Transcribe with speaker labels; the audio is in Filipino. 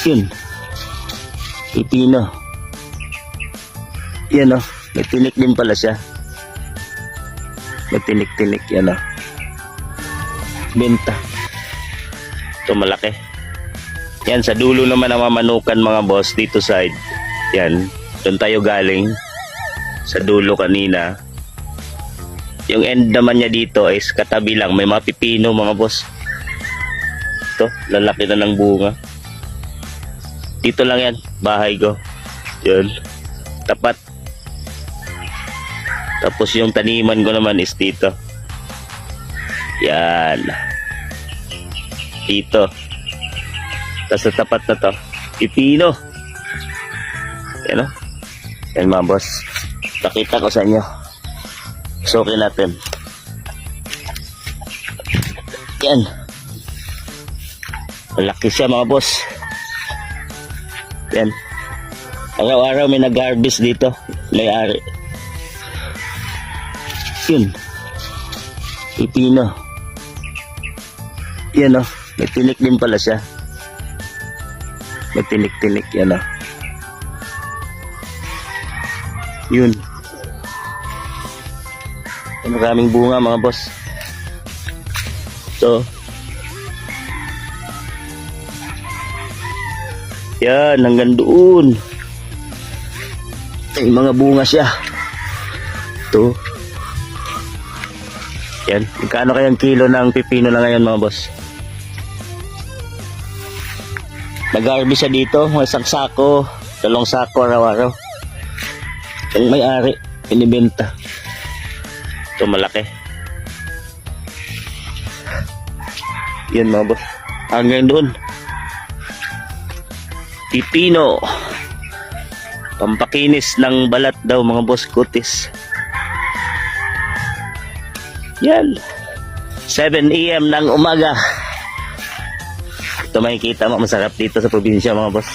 Speaker 1: Yun. Pipino. Yan o. May tinik din pala siya. May tinik-tinik. Yan o. Benta. Ito malaki. Yan, sa dulo naman ang mamanukan mga boss. Dito side. Yan. Doon tayo galing. Sa dulo kanina. Yung end naman niya dito is katabi lang. May mga pipino mga boss. Ito, lalaki na ng bunga. Dito lang yan. Bahay ko. Yun. Tapat. Tapos yung taniman ko naman is dito. Yan. Dito. Tapos sa tapat na to, pipino. Yan o. Yan mga boss. Nakita ko sa inyo. Sukin natin. Yan. Malaki siya mga boss. Yan. Araw-araw may nag-harvest dito. May-ari. Yun. Pipino. Yan o. May tinik din pala siya. May tinik-tinik. Yan o. Yun. Maraming bunga mga boss. So. Yan. Hanggang doon. May mga bunga siya. Ito. Yan. Magkano kayang kilo ng pipino na ngayon mga boss? Nag-harvest siya dito. May isang sako. 2 sako araw-araw. Yung may-ari. Pinibenta. Ito malaki. Yan mga boss. Hanggang doon. Pipino. Pampakinis ng balat daw mga boss. Kutis. Yan. 7 AM ng umaga. Ito makikita mo, masarap dito sa probinsya mga boss.